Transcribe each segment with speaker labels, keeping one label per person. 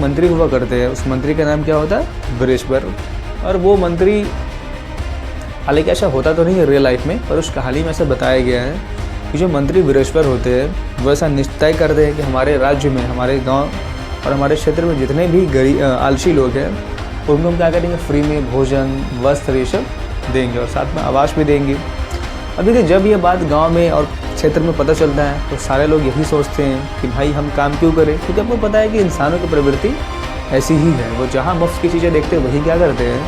Speaker 1: मंत्री हुआ करते हैं, उस मंत्री का नाम क्या होता है? बृहस्पति। और वो मंत्री, हालांकि ऐसा होता तो नहीं है रियल लाइफ में, पर उस कहानी में ऐसा बताया गया है कि जो मंत्री बृहस्पति होते हैं वो ऐसा निश्चय करते हैं कि हमारे राज्य में, हमारे गांव और हमारे क्षेत्र में जितने भी आलसी लोग हैं उनको हम क्या करेंगे? फ्री में भोजन, वस्त्र ये सब देंगे और साथ में आवास भी देंगे। अब देखिए, जब ये बात गांव में और क्षेत्र में पता चलता है तो सारे लोग यही सोचते हैं कि भाई हम काम क्यों करें, क्योंकि आपको पता है कि इंसानों की प्रवृत्ति ऐसी ही है। वो जहाँ मुफ्त की चीज़ें देखते हैं वही क्या करते हैं?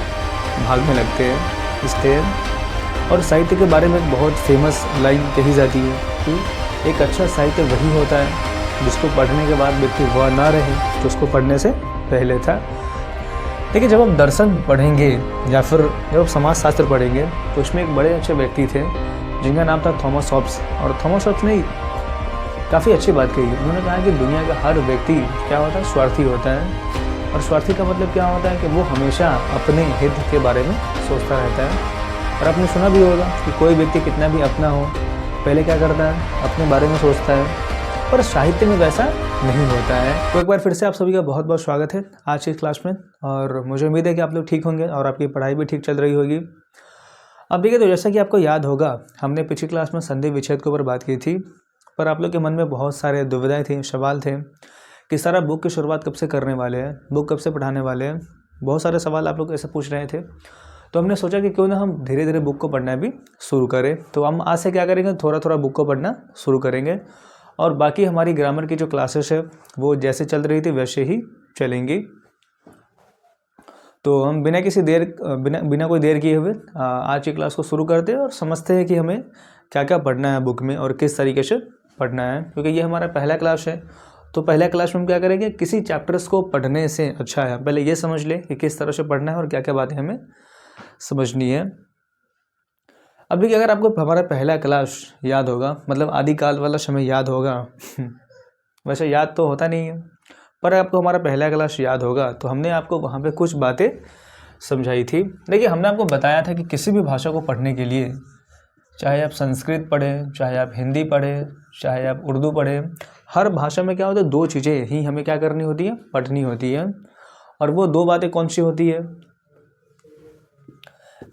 Speaker 1: भागने लगते हैं। इसलिए और साहित्य के बारे में एक बहुत फेमस लाइन कही जाती है कि एक अच्छा साहित्य वही होता है जिसको पढ़ने के बाद व्यक्ति वह ना रहे जो उसको पढ़ने से पहले था। देखिए, जब आप दर्शन पढ़ेंगे या फिर जब आप समाजशास्त्र पढ़ेंगे तो उसमें एक बड़े अच्छे व्यक्ति थे जिनका नाम था थॉमस हॉब्स। और थॉमस हॉब्स ने काफ़ी अच्छी बात कही। उन्होंने कहा कि दुनिया का हर व्यक्ति क्या होता है? स्वार्थी होता है। और स्वार्थी का मतलब क्या होता है कि वो हमेशा अपने हित के बारे में सोचता रहता है। और आपने सुना भी होगा कि कोई व्यक्ति कितना भी अपना हो, पहले क्या करता है? अपने बारे में सोचता है। पर साहित्य में वैसा नहीं होता है। तो एक बार फिर से आप सभी का बहुत बहुत स्वागत है आज की क्लास में। और मुझे उम्मीद है कि आप लोग ठीक होंगे और आपकी पढ़ाई भी ठीक चल रही होगी। अब देखिए, तो जैसा कि आपको याद होगा, हमने पिछली क्लास में संधि विच्छेद के ऊपर बात की थी, पर आप लोग के मन में बहुत सारे दुविधाएं थी, सवाल थे कि सारा बुक की शुरुआत कब से करने वाले हैं, बुक कब से पढ़ाने वाले हैं। बहुत सारे सवाल आप लोग ऐसे पूछ रहे थे, तो हमने सोचा कि क्यों ना हम धीरे धीरे बुक को पढ़ना भी शुरू करें। तो हम आज से क्या करेंगे? थोड़ा थोड़ा बुक को पढ़ना शुरू करेंगे और बाकी हमारी ग्रामर की जो क्लासेस है वो जैसे चल रही थी वैसे ही चलेंगी। तो हम बिना कोई देर किए हुए आज की क्लास को शुरू करते हैं और समझते हैं कि हमें क्या क्या पढ़ना है बुक में और किस तरीके से पढ़ना है, क्योंकि ये हमारा पहला क्लास है। तो पहला क्लास में हम क्या करेंगे? किसी चैप्टर्स को पढ़ने से अच्छा है पहले ये समझ ले कि किस तरह से पढ़ना है और क्या क्या बातें हमें समझनी है। अब देखिए, अगर आपको हमारा पहला क्लास याद होगा, मतलब आदिकाल वाला समय याद होगा वैसे याद तो होता नहीं है, पर आपको हमारा पहला क्लास याद होगा तो हमने आपको वहाँ पे कुछ बातें समझाई थी। देखिए, हमने आपको बताया था कि किसी भी भाषा को पढ़ने के लिए, चाहे आप संस्कृत पढ़ें, चाहे आप हिंदी पढ़ें, चाहे आप उर्दू पढ़ें, हर भाषा में क्या होता है? दो चीज़ें ही हमें क्या करनी होती है? पढ़नी होती है। और वो दो बातें कौन सी होती है?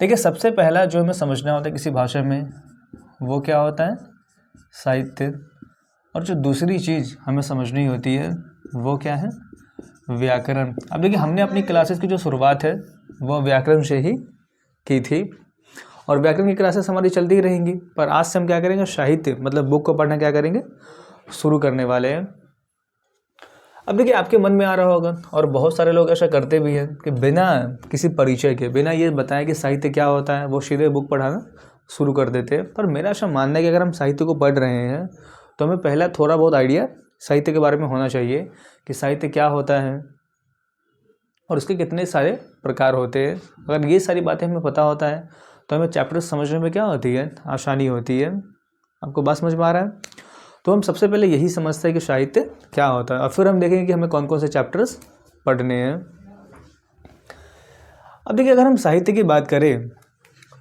Speaker 1: देखिए, सबसे पहला जो हमें समझना होता है किसी भाषा में वो क्या होता है? साहित्य। और जो दूसरी चीज़ हमें समझनी होती है वो क्या है? व्याकरण। अब देखिए, हमने अपनी क्लासेस की जो शुरुआत है वो व्याकरण से ही की थी और व्याकरण की क्लासेस हमारी चलती ही रहेंगी। पर आज से हम क्या करेंगे? साहित्य मतलब बुक को पढ़ना क्या करेंगे? शुरू करने वाले हैं। अब देखिए, आपके मन में आ रहा होगा और बहुत सारे लोग ऐसा करते भी हैं कि बिना किसी परिचय के, बिना ये बताएं कि साहित्य क्या होता है, वो सीधे बुक पढ़ाना शुरू कर देते हैं। पर मेरा ऐसा मानना है कि अगर हम साहित्य को पढ़ रहे हैं तो हमें पहला थोड़ा बहुत आइडिया साहित्य के बारे में होना चाहिए कि साहित्य क्या होता है और उसके कितने सारे प्रकार होते हैं। अगर ये सारी बातें हमें पता होता है तो हमें चैप्टर समझने में क्या होती है? आसानी होती है। आपको बात समझ में आ रहा है? तो हम सबसे पहले यही समझते हैं कि साहित्य क्या होता है और फिर हम देखेंगे कि हमें कौन कौन से चैप्टर्स पढ़ने हैं। अब देखिए, अगर हम साहित्य की बात करें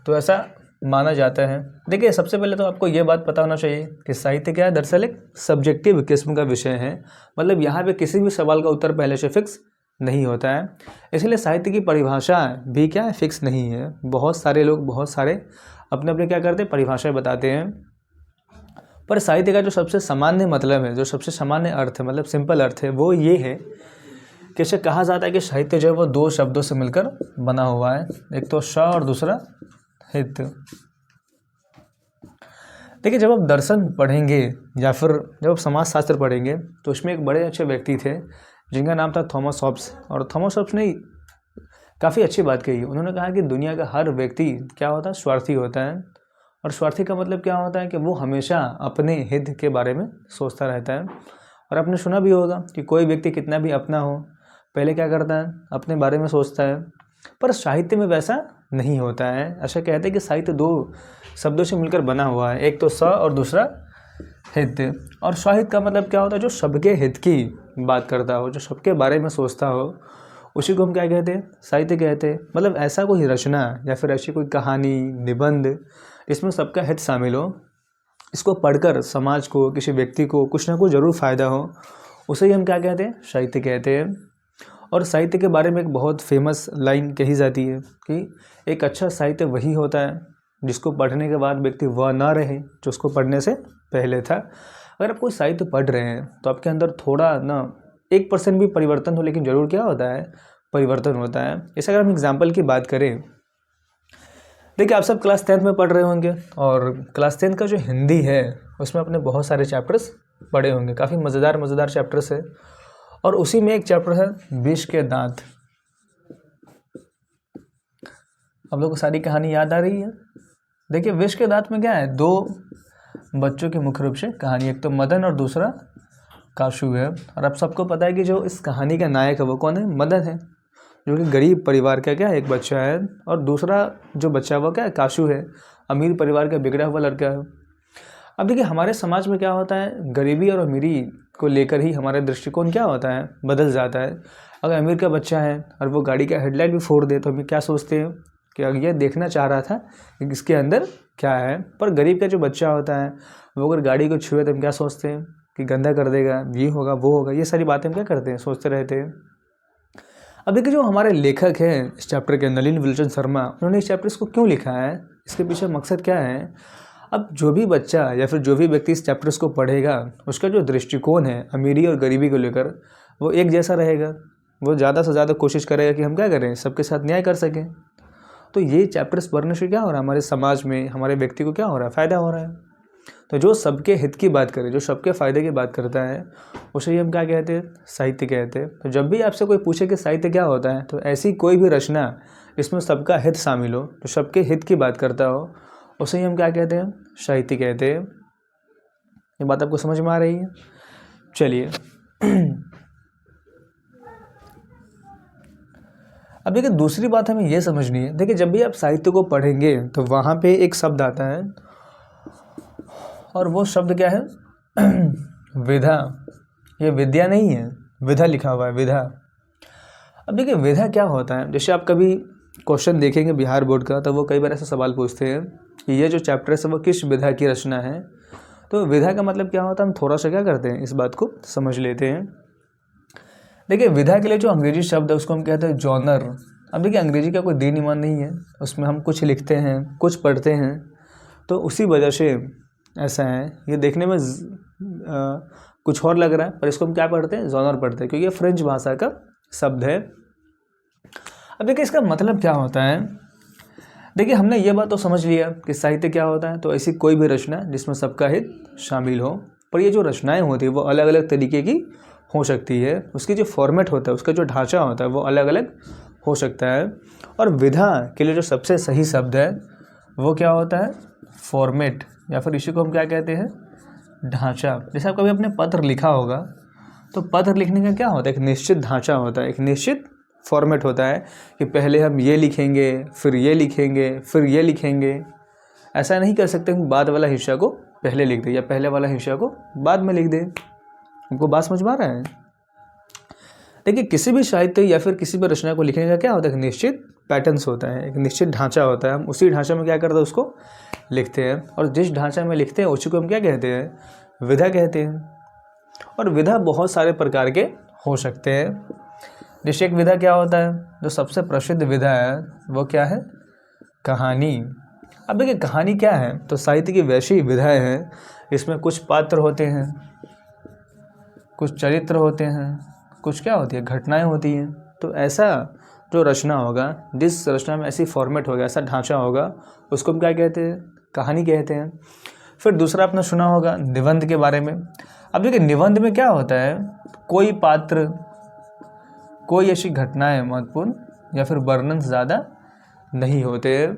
Speaker 1: तो ऐसा माना जाता है, देखिए सबसे पहले तो आपको ये बात पता होना चाहिए कि साहित्य क्या है? दरअसल एक सब्जेक्टिव किस्म का विषय है। मतलब यहाँ पे किसी भी सवाल का उत्तर पहले से फिक्स नहीं होता है, इसलिए साहित्य की परिभाषा भी क्या है? फिक्स नहीं है। बहुत सारे लोग बहुत सारे अपने अपने क्या करते हैं? परिभाषाएं बताते हैं। पर साहित्य का जो सबसे सामान्य मतलब है, जो सबसे सामान्य अर्थ है, मतलब सिंपल अर्थ है, वो ये है कि इसे कहा जाता है कि साहित्य जो है वो दो शब्दों से मिलकर बना हुआ है, एक तो स और दूसरा हित। देखिए, जब आप दर्शन पढ़ेंगे या फिर जब आप समाजशास्त्र पढ़ेंगे तो उसमें एक बड़े अच्छे व्यक्ति थे जिनका नाम था थॉमस हॉब्स। और थॉमस हॉब्स ने काफ़ी अच्छी बात कही। उन्होंने कहा कि दुनिया का हर व्यक्ति क्या होता है? स्वार्थी होता है। और स्वार्थी का मतलब क्या होता है? कि वो हमेशा अपने हित के बारे में सोचता रहता है। और आपने सुना भी होगा कि कोई व्यक्ति कितना भी अपना हो, पहले क्या करता है? अपने बारे में सोचता है। पर साहित्य में वैसा नहीं होता है। ऐसा कहते हैं कि साहित्य दो शब्दों से मिलकर बना हुआ है, एक तो स और दूसरा हित। और साहित्य का मतलब क्या होता है? जो सबके हित की बात करता हो, जो सबके बारे में सोचता हो, उसी को हम क्या कहते हैं? साहित्य कहते हैं। मतलब ऐसा कोई रचना या फिर ऐसी कोई कहानी, निबंध जिसमें सबका हित शामिल हो, इसको पढ़कर समाज को, किसी व्यक्ति को कुछ ना कुछ जरूर फायदा हो, उसे ही हम क्या कहते हैं? साहित्य कहते हैं। और साहित्य के बारे में एक बहुत फेमस लाइन कही जाती है कि एक अच्छा साहित्य वही होता है जिसको पढ़ने के बाद व्यक्ति वह ना रहे जो उसको पढ़ने से पहले था। अगर आप कोई साहित्य पढ़ रहे हैं तो आपके अंदर थोड़ा ना 1% भी परिवर्तन हो, लेकिन ज़रूर क्या होता है, परिवर्तन होता है। जैसे अगर हम एग्जाम्पल की बात करें, देखिए आप सब क्लास 10th में पढ़ रहे होंगे और क्लास 10th का जो हिंदी है उसमें अपने बहुत सारे चैप्टर्स पढ़े होंगे, काफ़ी मज़ेदार चैप्टर्स है। और उसी में एक चैप्टर है विष के दांत। आप लोग को सारी कहानी याद आ रही है। देखिए विष के दांत में क्या है, 2 बच्चों की मुख्य रूप से कहानी, एक तो मदन और दूसरा काशू है। और आप सबको पता है कि जो इस कहानी का नायक है वो कौन है, मदन है, जो कि गरीब परिवार का क्या है, एक बच्चा है। और दूसरा जो बच्चा है वो क्या है, काशू है, अमीर परिवार का बिगड़ा हुआ लड़का है। अब देखिए हमारे समाज में क्या होता है, गरीबी और अमीरी को लेकर ही हमारा दृष्टिकोण क्या होता है, बदल जाता है। अगर अमीर का बच्चा है और वो गाड़ी का हेडलाइट भी फोड़ दे तो हम क्या सोचते हैं कि अगर ये देखना चाह रहा था कि इसके अंदर क्या है। पर गरीब का जो बच्चा होता है वो अगर गाड़ी को छुए तो हम क्या सोचते हैं कि गंदा कर देगा, ये होगा वो होगा, ये सारी बातें हम क्या करते हैं, सोचते रहते हैं। अब देखिए जो हमारे लेखक हैं इस चैप्टर के, नलिन विलोचन शर्मा, उन्होंने इस चैप्टर को क्यों लिखा है, इसके पीछे मकसद क्या है। अब जो भी बच्चा या फिर जो भी व्यक्ति इस चैप्टर्स को पढ़ेगा उसका जो दृष्टिकोण है अमीरी और गरीबी को लेकर वो एक जैसा रहेगा। वो ज़्यादा से ज़्यादा कोशिश करेगा कि हम क्या करें, सबके साथ न्याय कर सकें। तो ये चैप्टर्स पढ़ने से क्या हो रहा है, हमारे समाज में हमारे व्यक्ति को क्या हो रहा है, फ़ायदा हो रहा है। तो जो सबके हित की बात करे, जो सबके फ़ायदे की बात करता है, उसे हम क्या कहते हैं, साहित्य कहते हैं। तो जब भी आपसे कोई पूछे कि साहित्य क्या होता है, तो ऐसी कोई भी रचना जिसमें सबका हित शामिल हो, जो सबके हित की बात करता हो, उसे ही हम क्या कहते हैं, साहित्य कहते हैं। ये बात आपको समझ में आ रही है। चलिए अब देखिए दूसरी बात हमें ये समझनी है। देखिए जब भी आप साहित्य को पढ़ेंगे तो वहाँ पे एक शब्द आता है और वो शब्द क्या है, विधा। ये विद्या नहीं है, विधा लिखा हुआ है, विधा। अब देखिए विधा क्या होता है, जैसे आप कभी क्वेश्चन देखेंगे बिहार बोर्ड का तो वो कई बार ऐसा सवाल पूछते हैं कि ये जो चैप्टर है वो किस विधा की रचना है। तो विधा का मतलब क्या होता है, हम थोड़ा सा क्या करते हैं, इस बात को समझ लेते हैं। देखिए विधा के लिए जो अंग्रेजी शब्द है उसको हम कहते हैं जॉनर। अब देखिए अंग्रेजी का कोई दीन ईमान नहीं है, उसमें हम कुछ लिखते हैं कुछ पढ़ते हैं, तो उसी वजह से ऐसा है। ये देखने में कुछ और लग रहा है पर इसको हम क्या पढ़ते हैं, जॉनर पढ़ते हैं, क्योंकि ये फ्रेंच भाषा का शब्द है। अब देखिए इसका मतलब क्या होता है। देखिए हमने ये बात तो समझ लिया कि साहित्य क्या होता है, तो ऐसी कोई भी रचना जिसमें सबका हित शामिल हो। पर ये जो रचनाएं होती है वो अलग अलग तरीके की हो सकती है, उसकी जो फॉर्मेट होता है, उसका जो ढांचा होता है वो अलग अलग हो सकता है। और विधा के लिए जो सबसे सही शब्द है वो क्या होता है, फॉर्मेट, या फिर इसी को हम क्या कहते हैं, ढांचा। जैसे आप कभी अपने पत्र लिखा होगा तो पत्र लिखने का क्या होता है, एक निश्चित ढांचा होता है, एक निश्चित फॉर्मेट होता है कि पहले हम ये लिखेंगे, फिर ये लिखेंगे, फिर ये लिखेंगे। ऐसा नहीं कर सकते कि बाद वाला हिस्सा को पहले लिख दें या पहले वाला हिस्सा को बाद में लिख दें। हमको बात समझ में आ रहा है। देखिए किसी भी साहित्य या फिर किसी भी रचना को लिखने का क्या होता है, एक निश्चित पैटर्न्स होता है, एक निश्चित ढांचा होता है। हम उसी ढांचे में क्या करते हैं, उसको लिखते हैं। और जिस ढांचा में लिखते हैं उसी को हम क्या कहते हैं, विधा कहते हैं। और विधा बहुत सारे प्रकार के हो सकते हैं। जैसे एक विधा क्या होता है, जो सबसे प्रसिद्ध विधा है वो क्या है, कहानी। अब देखिए कहानी क्या है, तो साहित्य की वैसी विधाएं हैं इसमें कुछ पात्र होते हैं, कुछ चरित्र होते हैं, कुछ क्या होती है, घटनाएं होती हैं। तो ऐसा जो रचना होगा, जिस रचना में ऐसी फॉर्मेट होगा, ऐसा ढांचा होगा, उसको हम क्या कहते हैं, कहानी कहते हैं। फिर दूसरा आपने सुना होगा निबंध के बारे में। अब देखिए निबंध में क्या होता है, कोई पात्र, कोई ऐसी घटनाएं महत्वपूर्ण या फिर वर्णन ज़्यादा नहीं होते। ये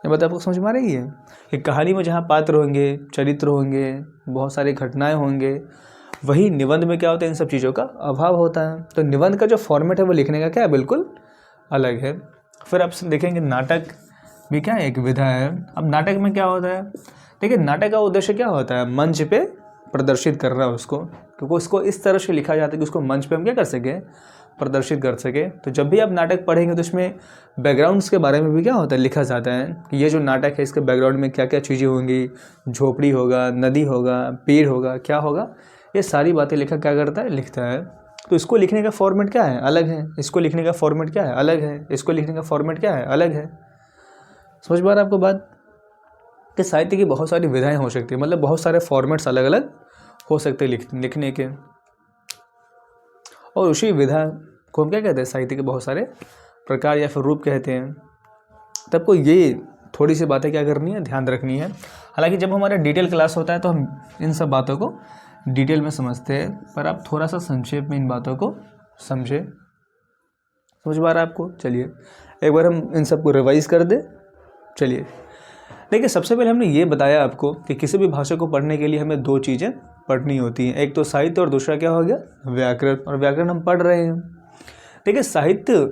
Speaker 1: बात आपको समझ में आ रही है कि कहानी में जहाँ पात्र होंगे, चरित्र होंगे, बहुत सारी घटनाएं होंगे, वही निबंध में क्या होता है, इन सब चीज़ों का अभाव होता है। तो निबंध का जो फॉर्मेट है वो लिखने का क्या है, बिल्कुल अलग है। फिर आप देखेंगे नाटक भी क्या है, एक विधा है। अब नाटक में क्या होता है, देखिए नाटक का उद्देश्य क्या होता है, मंच पे प्रदर्शित करना उसको, क्योंकि उसको इस तरह से लिखा जाता है कि उसको मंच पे हम क्या कर सकें, प्रदर्शित कर सके। तो जब भी आप नाटक पढ़ेंगे तो इसमें बैकग्राउंड्स के बारे में भी क्या होता है, लिखा जाता है कि ये जो नाटक है इसके बैकग्राउंड में क्या क्या चीज़ें होंगी, झोपड़ी होगा, नदी होगा, पेड़ होगा, क्या होगा, ये सारी बातें लेखक क्या करता है, लिखता है। तो इसको लिखने का फॉर्मेट क्या है, अलग है। इसको लिखने का फॉर्मेट क्या है, अलग है। इसको लिखने का फॉर्मेट क्या है, अलग है। समझ पा रहे हैं आपको बात, कि साहित्य की बहुत सारी विधाएं हो सकती है, मतलब बहुत सारे फॉर्मेट्स अलग अलग हो सकते हैं लिखने के, और उसी विधा को हम क्या कहते हैं, साहित्य के बहुत सारे प्रकार या फिर रूप कहते हैं। तब को ये थोड़ी सी बातें क्या करनी है, ध्यान रखनी है। हालांकि जब हमारा डिटेल क्लास होता है तो हम इन सब बातों को डिटेल में समझते हैं, पर आप थोड़ा सा संक्षेप में इन बातों को समझे। समझ पा रहा है आपको। चलिए एक बार हम इन सबको रिवाइज कर दें। चलिए देखिए, सबसे पहले हमने ये बताया आपको कि किसी भी भाषा को पढ़ने के लिए हमें दो चीज़ें पढ़नी होती हैं, एक तो साहित्य और दूसरा क्या हो गया, व्याकरण। और व्याकरण हम पढ़ रहे हैं। देखिए साहित्य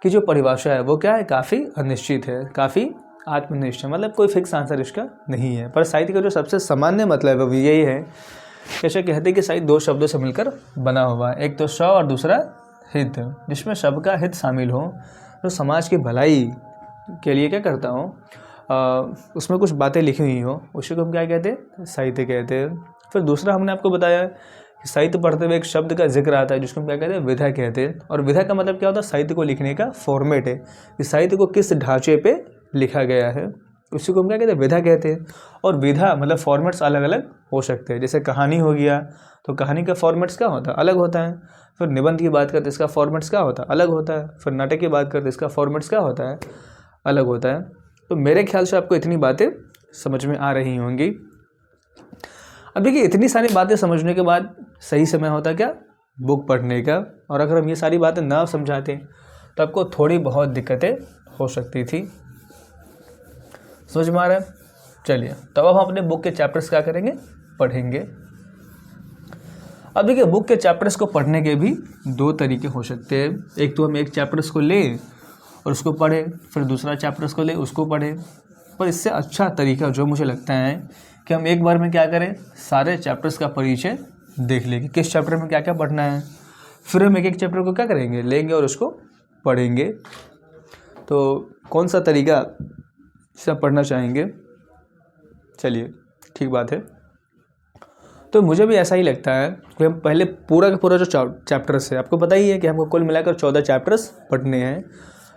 Speaker 1: की जो परिभाषा है वो क्या है, काफ़ी अनिश्चित है, काफ़ी आत्मनिष्ठ है, मतलब कोई फिक्स आंसर इसका नहीं है। पर साहित्य का जो सबसे सामान्य मतलब है वो यही है, जैसे कहते हैं कि साहित्य दो शब्दों से मिलकर बना हुआ है, एक तो स्व और दूसरा हित, जिसमें सबका हित शामिल हो, जो समाज की भलाई के लिए क्या करता हूँ, उसमें कुछ बातें लिखी हुई हो, उसी को हम क्या कहते हैं, साहित्य कहते हैं। फिर दूसरा हमने आपको बताया कि साहित्य पढ़ते हुए एक शब्द का जिक्र आता है जिसको हम क्या कहते हैं, विधा कहते हैं। और विधा का मतलब क्या होता है, साहित्य को लिखने का फॉर्मेट है, कि साहित्य को किस ढांचे पे लिखा गया है, उसी को हम क्या कहते हैं, विधा कहते हैं। और विधा मतलब फॉर्मेट्स अलग अलग हो सकते हैं। जैसे कहानी हो गया तो कहानी का फॉर्मेट्स क्या होता है, अलग होता है। फिर निबंध की बात करते इसका फॉर्मेट्स क्या होता है, अलग होता है। फिर नाटक की बात करते इसका फॉर्मेट्स क्या होता है, अलग होता है। तो मेरे ख्याल से आपको इतनी बातें समझ में आ रही होंगी। अब देखिए इतनी सारी बातें समझने के बाद सही समय होता क्या, बुक पढ़ने का। और अगर हम ये सारी बातें ना समझाते तो आपको थोड़ी बहुत दिक्कतें हो सकती थी। समझ में आ रहा है। चलिए तब हम अपने बुक के चैप्टर्स क्या करेंगे, पढ़ेंगे। अब देखिए बुक के चैप्टर्स को पढ़ने के भी दो तरीके हो सकते हैं। एक तो हम एक चैप्टर्स को लें और उसको पढ़ें, फिर दूसरा चैप्टर्स को लें उसको पढ़ें। पर इससे अच्छा तरीका जो मुझे लगता है कि हम एक बार में क्या करें, सारे चैप्टर्स का परिचय देख लेंगे, किस चैप्टर में क्या क्या पढ़ना है। फिर हम एक एक चैप्टर को क्या करेंगे, लेंगे और उसको पढ़ेंगे। तो कौन सा तरीका से आप पढ़ना चाहेंगे, चलिए ठीक बात है। तो मुझे भी ऐसा ही लगता है कि हम पहले पूरा का पूरा जो चैप्टर्स है, आपको पता ही है कि हमको कुल मिलाकर 14 चैप्टर्स पढ़ने हैं।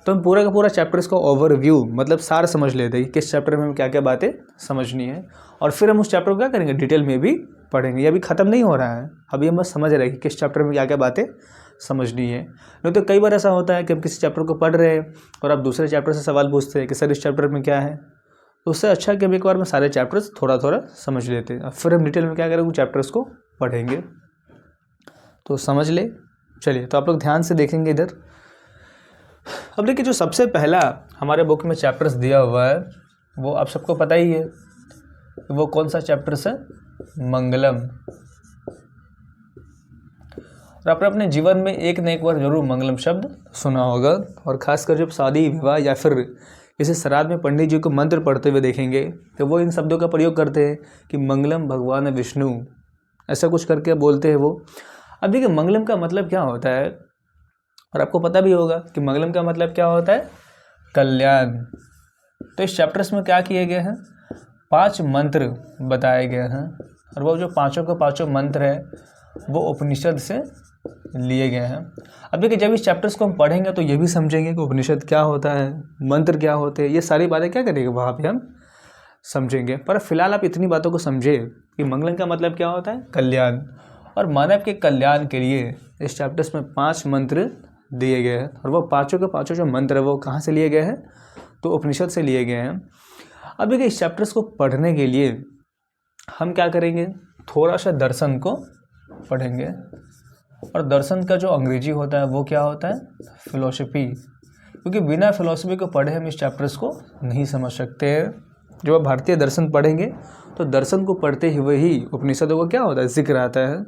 Speaker 1: तो हम पूरा का पूरा चैप्टर्स का ओवरव्यू मतलब सार समझ लेते हैं कि किस चैप्टर में हमें क्या क्या बातें समझनी है। और फिर हम उस चैप्टर को क्या करेंगे, डिटेल में भी पढ़ेंगे। ये अभी ख़त्म नहीं हो रहा है, अभी हम बस समझ रहे हैं कि किस चैप्टर में क्या क्या बातें समझनी है। नहीं तो कई बार ऐसा होता है कि हम किसी चैप्टर को पढ़ रहे हैं और आप दूसरे चैप्टर से सवाल पूछते हैं कि सर इस चैप्टर में क्या है। तो उससे अच्छा कि हम एक बार में सारे चैप्टर्स थोड़ा थोड़ा समझ लेते हैं, फिर हम डिटेल में क्या करेंगे, चैप्टर्स को पढ़ेंगे। तो समझ ले। चलिए तो आप लोग ध्यान से देखेंगे इधर। अब देखिए जो सबसे पहला हमारे बुक में चैप्टर्स दिया हुआ है वो आप सबको पता ही है, वो कौन सा चैप्टर्स है, मंगलम। और आपने अपने जीवन में एक न एक बार जरूर मंगलम शब्द सुना होगा। और ख़ासकर जब शादी विवाह या फिर किसी श्राद्ध में पंडित जी को मंत्र पढ़ते हुए देखेंगे तो वो इन शब्दों का प्रयोग करते हैं कि मंगलम भगवान विष्णु, ऐसा कुछ करके बोलते हैं वो। अब देखिए मंगलम का मतलब क्या होता है, और आपको पता भी होगा कि मंगलम का मतलब क्या होता है, कल्याण। तो इस चैप्टर्स में क्या किए गए हैं, 5 मंत्र बताए गए हैं। और वो जो पाँचों के पाँचों मंत्र है वो उपनिषद से लिए गए हैं। अब देखिए जब इस चैप्टर्स को हम पढ़ेंगे तो ये भी समझेंगे कि उपनिषद क्या होता है, मंत्र क्या होते हैं, ये सारी बातें क्या करेंगे वहाँ पे हम समझेंगे। पर फिलहाल आप इतनी बातों को समझे कि मंगलम का मतलब क्या होता है, कल्याण। और मानव के कल्याण के लिए इस चैप्टर्स में 5 मंत्र दिए गए हैं। और वो पाँचों के पाँचों जो मंत्र है वो कहाँ से लिए गए हैं, तो उपनिषद से लिए गए हैं। अब देखिए इस चैप्टर्स को पढ़ने के लिए हम क्या करेंगे, थोड़ा सा दर्शन को पढ़ेंगे। और दर्शन का जो अंग्रेजी होता है वो क्या होता है, फिलोसफी। क्योंकि बिना फिलोसफी को पढ़े हम इस चैप्टर्स को नहीं समझ सकते हैं। जब आप भारतीय दर्शन पढ़ेंगे तो दर्शन को पढ़ते हुए ही उपनिषदों को क्या होता है, जिक्र आता है।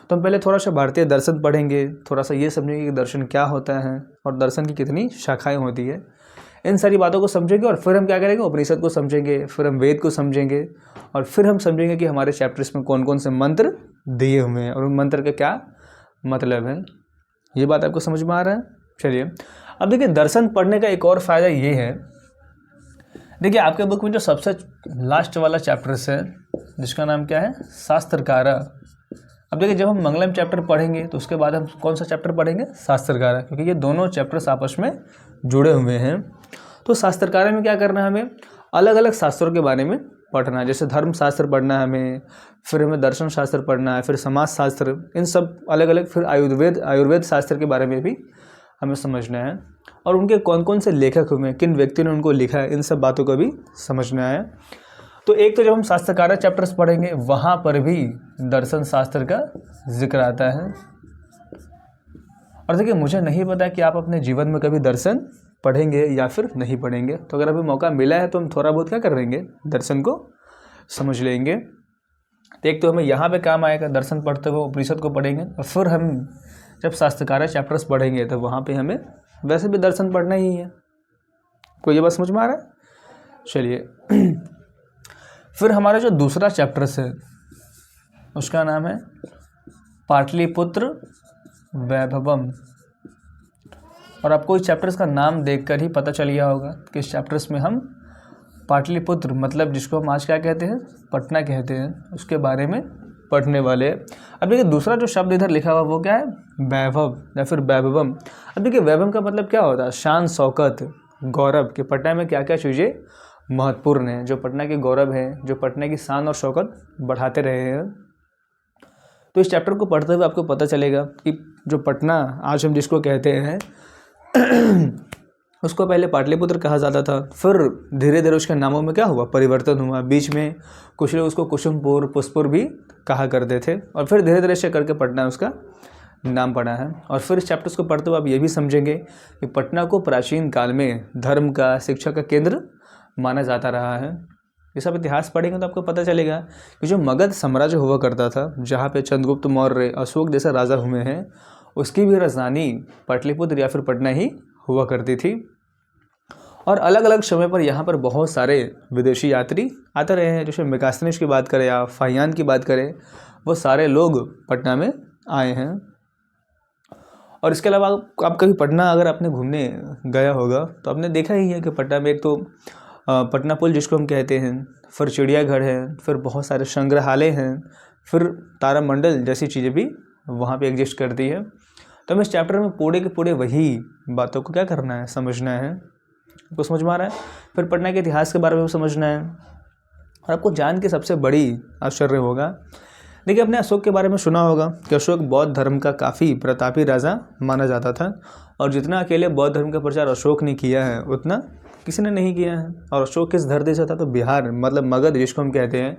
Speaker 1: तो हम पहले थोड़ा सा भारतीय दर्शन पढ़ेंगे, थोड़ा सा ये समझेंगे कि दर्शन क्या होता है और दर्शन की कितनी शाखाएँ होती है। इन सारी बातों को समझेंगे और फिर हम क्या करेंगे, उपनिषद को समझेंगे, फिर हम वेद को समझेंगे और फिर हम समझेंगे कि हमारे चैप्टर्स में कौन कौन से मंत्र दिए हुए हैं और उन मंत्र का क्या मतलब है। ये बात आपको समझ में आ रहा है। चलिए अब देखिए दर्शन पढ़ने का एक और फ़ायदा ये है, देखिए आपके बुक में जो सबसे लास्ट वाला चैप्टर्स है जिसका नाम क्या है, शास्त्रकारा। अब देखिए, जब हम मंगलम चैप्टर पढ़ेंगे तो उसके बाद हम कौन सा चैप्टर पढ़ेंगे? शास्त्रकार, क्योंकि ये दोनों चैप्टर्स आपस में जुड़े हुए हैं। तो शास्त्रकार में क्या करना है? हमें अलग अलग शास्त्रों के बारे में पढ़ना है। जैसे धर्मशास्त्र पढ़ना है हमें, फिर हमें दर्शन शास्त्र पढ़ना है, फिर समाज शास्त्र, इन सब अलग अलग, फिर आयुर्वेद शास्त्र के बारे में भी हमें समझना है, और उनके कौन कौन से लेखक हुए, किन व्यक्तियों ने उनको लिखा है, इन सब बातों को भी समझना है। तो एक तो जब हम शास्त्रकार चैप्टर्स पढ़ेंगे वहाँ पर भी दर्शन शास्त्र का जिक्र आता है। और देखिए, मुझे नहीं पता कि आप अपने जीवन में कभी दर्शन पढ़ेंगे या फिर नहीं पढ़ेंगे, तो अगर अभी मौका मिला है तो हम थोड़ा बहुत क्या कर लेंगे? दर्शन को समझ लेंगे। तो एक तो हमें यहाँ पे काम आएगा, दर्शन पढ़ते हुए उपनिषद को पढ़ेंगे, और फिर हम जब शास्त्रकार चैप्टर्स पढ़ेंगे तो वहाँ पे हमें वैसे भी दर्शन पढ़ना ही है। कोई ये बात समझ में आ रहा है? चलिए फिर हमारा जो दूसरा चैप्टर्स है उसका नाम है पाटलिपुत्र वैभवम। और आपको इस चैप्टर्स का नाम देखकर ही पता चल गया होगा कि इस चैप्टर्स में हम पाटलिपुत्र, मतलब जिसको हम आज क्या कहते हैं? पटना कहते हैं, उसके बारे में पढ़ने वाले। अब देखिए, दूसरा जो शब्द इधर लिखा हुआ वो क्या है? वैभव या फिर वैभवम। अब देखिए, वैभव का मतलब क्या होता है? शान, शौकत, गौरव। कि पटना में क्या क्या चीज़ें महत्वपूर्ण है, जो पटना के गौरव है, जो पटना की शान और शौकत बढ़ाते रहे हैं। तो इस चैप्टर को पढ़ते हुए आपको पता चलेगा कि जो पटना आज हम जिसको कहते हैं उसको पहले पाटलिपुत्र कहा जाता था, फिर धीरे धीरे उसके नामों में क्या हुआ? परिवर्तन हुआ। बीच में कुछ लोग उसको कुसुमपुर, पुष्पुर भी कहा करते थे, और फिर धीरे धीरे से करके पटना उसका नाम पड़ा है। और फिर इस चैप्टर्स को पढ़ते हुए आप ये भी समझेंगे कि पटना को प्राचीन काल में धर्म का, शिक्षा का केंद्र माना जाता रहा है। ये सब इतिहास पढ़ेंगे तो आपको पता चलेगा कि जो मगध साम्राज्य हुआ करता था, जहाँ पे चंद्रगुप्त मौर्य, अशोक जैसे राजा हुए हैं, उसकी भी राजधानी पाटलिपुत्र या फिर पटना ही हुआ करती थी। और अलग अलग समय पर यहाँ पर बहुत सारे विदेशी यात्री आते रहे हैं। जैसे मेगास्थनीज की बात करें या फाहियान की बात करें, वो सारे लोग पटना में आए हैं। और इसके अलावा आप कभी पटना अगर आपने घूमने गया होगा तो आपने देखा ही है कि पटना में एक तो पटना पुल जिसको हम कहते हैं, फिर चिड़ियाघर है, फिर बहुत सारे संग्रहालय हैं, फिर तारामंडल जैसी चीज़ें भी वहाँ पे एग्जिस्ट करती है। तो हमें इस चैप्टर में पूरे के पूरे वही बातों को क्या करना है? समझना है। आपको समझ में आ रहा है? फिर पटना के इतिहास के बारे में समझना है। और आपको जान के सबसे बड़ी आश्चर्य होगा, देखिए, अपने अशोक के बारे में सुना होगा कि अशोक बौद्ध धर्म का काफ़ी प्रतापी राजा माना जाता था, और जितना अकेले बौद्ध धर्म का प्रचार अशोक ने किया है उतना किसी ने नहीं किया है। और अशोक किस धरती से था? तो बिहार, मतलब मगध जिसको हम कहते हैं,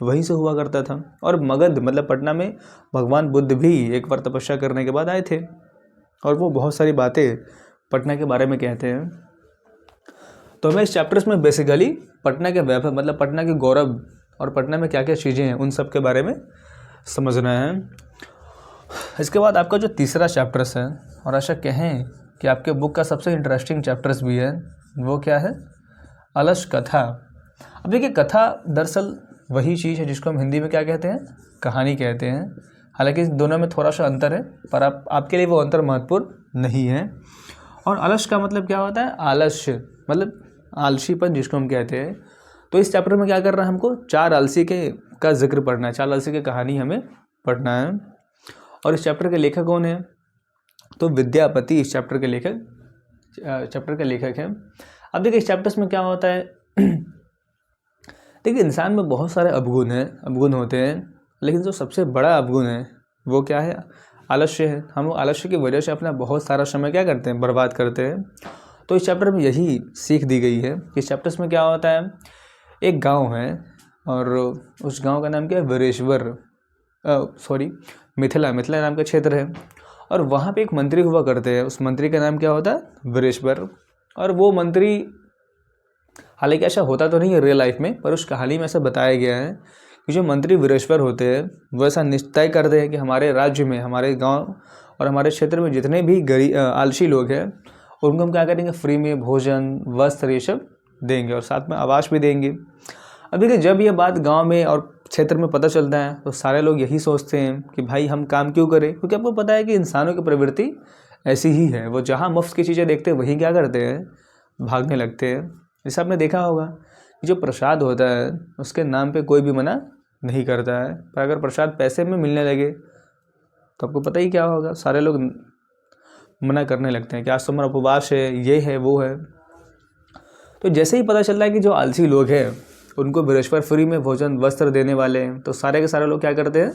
Speaker 1: वहीं से हुआ करता था। और मगध मतलब पटना में भगवान बुद्ध भी एक बार तपस्या करने के बाद आए थे, और वो बहुत सारी बातें पटना के बारे में कहते हैं। तो हमें इस चैप्टर्स में बेसिकली पटना के वैभव, मतलब पटना के गौरव, और पटना में क्या क्या चीज़ें हैं, उन सब के बारे में समझना है। इसके बाद आपका जो तीसरा चैप्टर्स है, और ऐसा कहें कि आपके बुक का सबसे इंटरेस्टिंग चैप्टर्स भी है, वो क्या है? अलश कथा। अब देखिए, कथा दरअसल वही चीज़ है जिसको हम हिंदी में क्या कहते हैं? कहानी कहते हैं। हालांकि दोनों में थोड़ा सा अंतर है, पर आपके लिए वो अंतर महत्वपूर्ण नहीं है। और अलश का मतलब क्या होता है? आलस्य, मतलब आलसीपन जिसको हम कहते हैं। तो इस चैप्टर में क्या करना है? हमको 4 आलसी का जिक्र पढ़ना है, 4 आलसी की कहानी हमें पढ़ना है। और इस चैप्टर के लेखक कौन है? तो विद्यापति इस चैप्टर के लेखक हैं। अब देखिए, इस चैप्टर्स में क्या होता है? देखिए, इंसान में बहुत सारे अवगुण होते हैं, लेकिन जो सबसे बड़ा अवगुण है वो क्या है? आलस्य है। हम आलस्य की वजह से अपना बहुत सारा समय क्या करते हैं? बर्बाद करते हैं। तो इस चैप्टर में यही सीख दी गई है। इस चैप्टर्स में क्या होता है? एक गांव है, और उस गांव का नाम क्या है? वीरेश्वर, मिथिला नाम का क्षेत्र है। और वहाँ पे एक मंत्री हुआ करते हैं, उस मंत्री का नाम क्या होता है? वीरेश्वर। और वो मंत्री, हालांकि ऐसा होता तो नहीं है रियल लाइफ में, पर उस कहानी में ऐसा बताया गया है कि जो मंत्री वीरेश्वर होते हैं वो ऐसा निश्चय करते हैं कि हमारे राज्य में, हमारे गांव और हमारे क्षेत्र में जितने भी आलसी लोग हैं उनको हम क्या करेंगे? फ्री में भोजन, वस्त्र, ये सब देंगे, और साथ में आवास भी देंगे। अब देखिए, जब ये बात गांव में और क्षेत्र में पता चलता है तो सारे लोग यही सोचते हैं कि भाई हम काम क्यों करें, क्योंकि आपको पता है कि इंसानों की प्रवृत्ति ऐसी ही है। वो जहाँ मुफ्त की चीज़ें देखते हैं वहीं क्या करते हैं? भागने लगते हैं। जैसे आपने देखा होगा कि जो प्रसाद होता है उसके नाम पे कोई भी मना नहीं करता है। पर अगर प्रसाद पैसे में मिलने लगे तो आपको पता ही क्या होगा, सारे लोग मना करने लगते हैं कि आज तुम्हारा उपवास है, ये है, वो है। तो जैसे ही पता चलता है कि जो आलसी लोग हैं उनको बृहस्पति फ्री में भोजन वस्त्र देने वाले हैं, तो सारे के सारे लोग क्या करते हैं,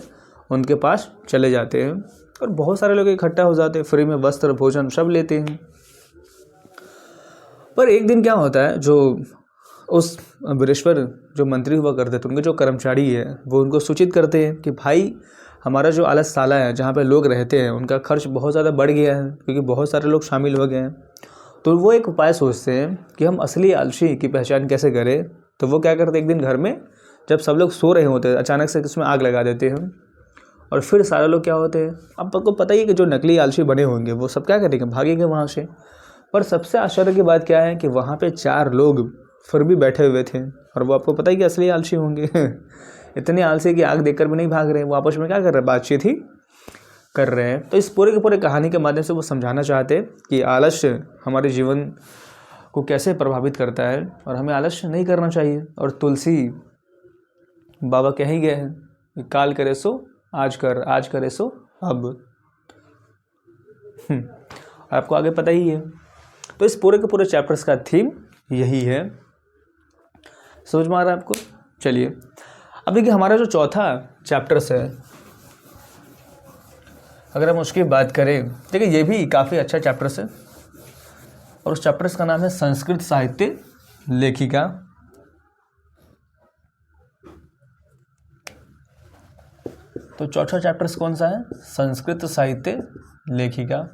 Speaker 1: उनके पास चले जाते हैं और बहुत सारे लोग इकट्ठा हो जाते हैं, फ्री में वस्त्र भोजन सब लेते हैं। पर एक दिन क्या होता है, जो उस बृहस्पति जो मंत्री हुआ करते थे उनके जो कर्मचारी है वो उनको सूचित करते हैं कि भाई हमारा जो आलसशाला है जहाँ पे लोग रहते हैं उनका खर्च बहुत ज़्यादा बढ़ गया है क्योंकि बहुत सारे लोग शामिल हो गए हैं। तो वो एक उपाय सोचते हैं कि हम असली आलसी की पहचान कैसे करें। तो वो क्या करते हैं, एक दिन घर में जब सब लोग सो रहे होते हैं अचानक से उसमें आग लगा देते हैं और फिर सारे लोग क्या होते हैं, अब आपको पता ही है कि जो नकली आलसी बने होंगे वो सब क्या करेंगे, भागेंगे वहाँ से। पर सबसे आश्चर्य की बात क्या है कि वहाँ पे 4 लोग फिर भी बैठे हुए थे और वो आपको पता ही कि असली आलसी होंगे इतने आलसी कि आग देखकर भी नहीं भाग रहे हैं, वो आपस में क्या कर रहे हैं, बातचीत ही कर रहे हैं। तो इस पूरे के पूरे कहानी के माध्यम से वो समझाना चाहते हैं कि आलस्य हमारे जीवन को कैसे प्रभावित करता है और हमें आलस्य नहीं करना चाहिए। और तुलसी बाबा कह ही गए हैं कि काल करे सो आज कर, आज करे सो अब। आपको आगे पता ही है। तो इस पूरे के पूरे चैप्टर्स का थीम यही है। समझ में आ रहा है आपको? चलिए अब देखिए हमारा जो चौथा चैप्टर्स है, अगर हम उसकी बात करें, देखिए ये भी काफ़ी अच्छा चैप्टर्स है और उस चैप्टर्स का नाम है संस्कृत साहित्य लेखिका। तो चौथा चैप्टर्स कौन सा है, संस्कृत साहित्य लेखिका।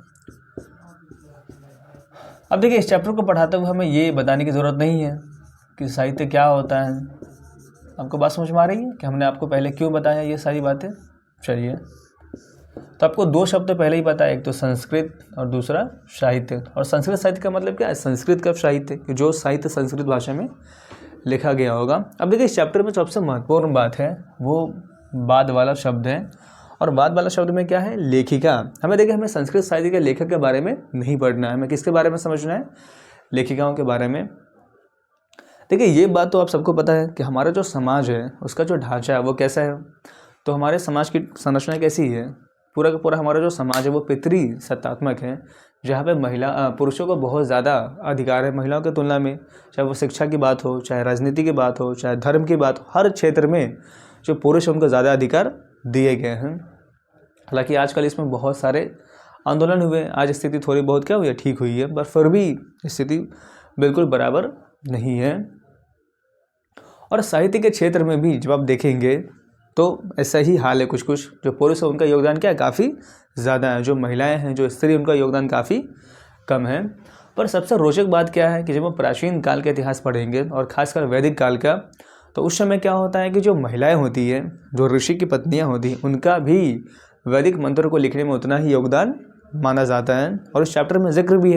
Speaker 1: अब देखिए इस चैप्टर को पढ़ाते हुए हमें ये बताने की ज़रूरत नहीं है कि साहित्य क्या होता है। आपको बात समझ में आ रही है कि हमने आपको पहले क्यों बताया ये सारी बातें? चलिए, तो आपको 2 शब्द तो पहले ही पता है, एक तो संस्कृत और दूसरा साहित्य। और संस्कृत साहित्य का मतलब क्या है, संस्कृत का साहित्य, जो साहित्य संस्कृत भाषा में लिखा गया होगा। अब देखिए इस चैप्टर में सबसे महत्वपूर्ण बात है वो बाद वाला शब्द है। और बाद वाला शब्द में क्या है, लेखिका। हमें देखिए हमें संस्कृत साहित्य के लेखक के बारे में नहीं पढ़ना है, हमें किसके बारे में समझना है, लेखिकाओं के बारे में। देखिए ये बात तो आप सबको पता है कि हमारा जो समाज है उसका जो ढांचा है वो कैसा है। तो हमारे समाज की संरचना कैसी है, पूरा का पूरा हमारा जो समाज है वो पितृ सत्तात्मक है, जहाँ पे पुरुषों को बहुत ज़्यादा अधिकार है महिलाओं की तुलना में। चाहे वो शिक्षा की बात हो, चाहे राजनीति की बात हो, चाहे धर्म की बात हो, हर क्षेत्र में जो पुरुष उनको ज़्यादा अधिकार दिए गए हैं। हालांकि आजकल इसमें बहुत सारे आंदोलन हुए, आज स्थिति थोड़ी बहुत क्या हुई है, ठीक हुई है, पर फिर भी स्थिति बिल्कुल बराबर नहीं है। और साहित्य के क्षेत्र में भी जब आप देखेंगे तो ऐसा ही हाल है। कुछ जो पुरुष है उनका योगदान क्या है, काफ़ी ज़्यादा है। जो महिलाएं हैं, जो स्त्री, उनका योगदान काफ़ी कम है। पर सबसे रोचक बात क्या है कि जब हम प्राचीन काल का इतिहास पढ़ेंगे और खासकर वैदिक काल का, तो उस समय क्या होता है कि जो महिलाएं होती हैं, जो ऋषि की पत्नियां होती हैं, उनका भी वैदिक मंत्रों को लिखने में उतना ही योगदान माना जाता है। और इस चैप्टर में जिक्र भी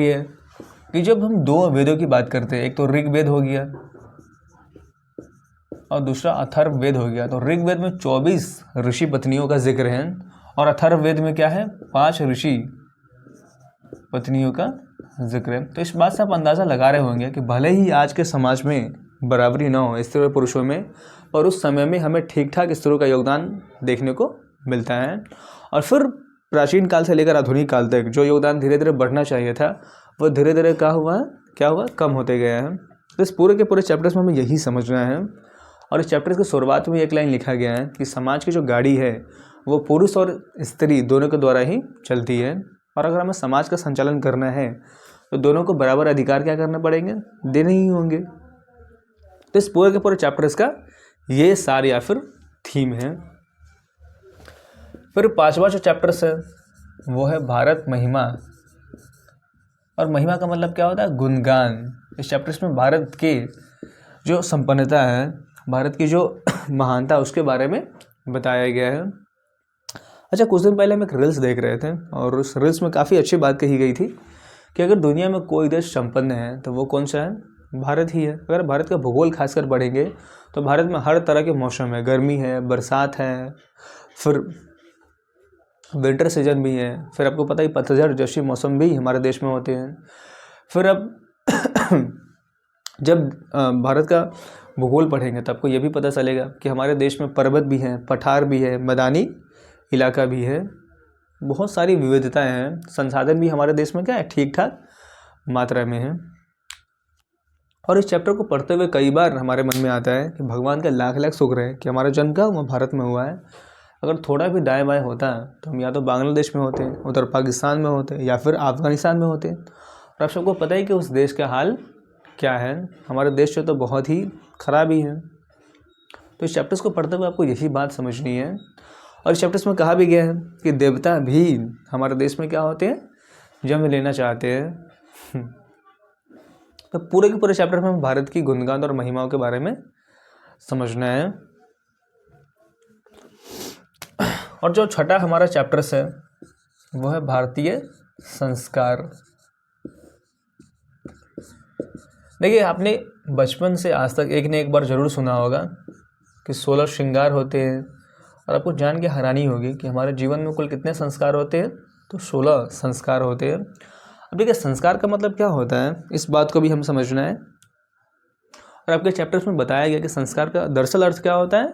Speaker 1: है कि जब हम 2 वेदों की बात करते हैं, एक तो ऋग्वेद हो गया और दूसरा अथर्ववेद हो गया। तो ऋग्वेद में 24 ऋषि पत्नियों का जिक्र है और अथर्ववेद में क्या है, 5 ऋषि पत्नियों का जिक्र है। तो इस बात से आप अंदाज़ा लगा रहे होंगे कि भले ही आज के समाज में बराबरी ना हो स्त्री और पुरुषों में, और उस समय में हमें ठीक ठाक स्त्रियों का योगदान देखने को मिलता है। और फिर प्राचीन काल से लेकर आधुनिक काल तक जो योगदान धीरे धीरे बढ़ना चाहिए था वो धीरे धीरे क्या हुआ, कम होते गया है। तो इस पूरे के पूरे चैप्टर्स में हमें यही समझना है। और इस चैप्टर की शुरुआत में एक लाइन लिखा गया है कि समाज की जो गाड़ी है वो पुरुष और स्त्री दोनों के द्वारा ही चलती है, और अगर हमें समाज का संचालन करना है तो दोनों को बराबर अधिकार क्या करने पड़ेंगे, देने ही होंगे। तो इस पूरे के पूरे चैप्टर्स का ये सार या फिर थीम है। फिर 5वां जो चैप्टर्स है वो है भारत महिमा। और महिमा का मतलब क्या होता है, गुणगान। इस चैप्टर्स में भारत के जो संपन्नता है, भारत की जो महानता, उसके बारे में बताया गया है। अच्छा, कुछ दिन पहले हम एक रील्स देख रहे थे और उस रील्स में काफ़ी अच्छी बात कही गई थी कि अगर दुनिया में कोई देश संपन्न है तो वो कौन सा है, भारत ही है। अगर भारत का भूगोल खासकर पढ़ेंगे तो भारत में हर तरह के मौसम है, गर्मी है, बरसात है, फिर विंटर सीजन भी है, फिर आपको पता ही पतझड़ जैसे मौसम भी हमारे देश में होते हैं। फिर अब जब भारत का भूगोल पढ़ेंगे तो आपको ये भी पता चलेगा कि हमारे देश में पर्वत भी हैं, पठार भी है, मैदानी इलाका भी है, बहुत सारी विविधताएं हैं। संसाधन भी हमारे देश में क्या है, ठीक ठाक मात्रा में है। और इस चैप्टर को पढ़ते हुए कई बार हमारे मन में आता है कि भगवान का लाख लाख शुक्र है कि हमारा जन्म कहाँ हुआ, भारत में हुआ है। अगर थोड़ा भी दाएं बाएं होता तो हम या तो बांग्लादेश में होते, उधर पाकिस्तान में होते, या फिर अफगानिस्तान में होते। और आप सबको पता ही कि उस देश का हाल क्या है। हमारे देश से तो बहुत ही ख़राब ही है। तो इस चैप्टर्स को पढ़ते हुए आपको यही बात समझनी है। और इस चैप्टर्स में कहा भी गया है कि देवता भी हमारे देश में क्या होते हैं, जन्म लेना चाहते हैं। तो पूरे के पूरे चैप्टर में हम भारत की गुणगान और महिमाओं के बारे में समझना है। और जो छठा हमारा चैप्टर्स है वो है भारतीय संस्कार। देखिए, आपने बचपन से आज तक एक न एक बार ज़रूर सुना होगा कि 16 श्रृंगार होते हैं। और आपको जान के हैरानी होगी कि हमारे जीवन में कुल कितने संस्कार होते हैं, तो 16 संस्कार होते हैं। अब देखिए, संस्कार का मतलब क्या होता है, इस बात को भी हम समझना है। और आपके चैप्टर्स में बताया गया कि संस्कार का दरअसल अर्थ क्या होता है,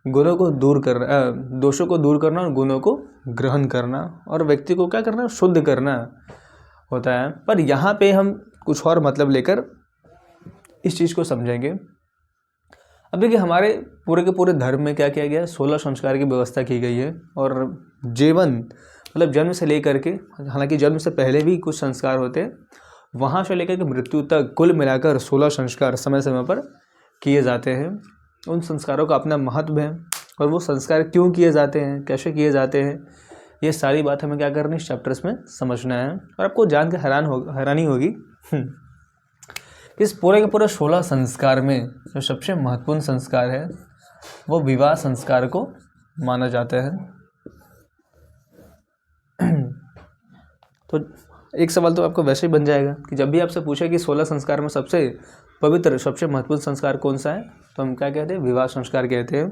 Speaker 1: गुणों को दूर करना, दोषों को दूर करना और गुणों को ग्रहण करना, और व्यक्ति को क्या करना, शुद्ध करना होता है। पर यहाँ पे हम कुछ और मतलब लेकर इस चीज़ को समझेंगे। अब देखिए, हमारे पूरे के पूरे धर्म में क्या किया गया है, 16 संस्कार की व्यवस्था की गई है। और जीवन मतलब जन्म से लेकर के, हालांकि जन्म से पहले भी कुछ संस्कार होते हैं, वहाँ से लेकर के मृत्यु तक कुल मिलाकर 16 संस्कार समय समय पर किए जाते हैं। उन संस्कारों का अपना महत्व है, और वो संस्कार क्यों किए जाते हैं, कैसे किए जाते हैं, ये सारी बात हमें क्या करनी है, इस चैप्टर्स में समझना है। और आपको जान के हैरानी होगी इस पूरे के पूरे 16 संस्कार में जो सबसे महत्वपूर्ण संस्कार है वो विवाह संस्कार को माना जाता है। तो एक सवाल तो आपको वैसे ही बन जाएगा कि जब भी आपसे पूछे कि 16 संस्कार में सबसे पवित्र, सबसे महत्वपूर्ण संस्कार कौन सा है, तो हम क्या कहते हैं, विवाह संस्कार कहते हैं।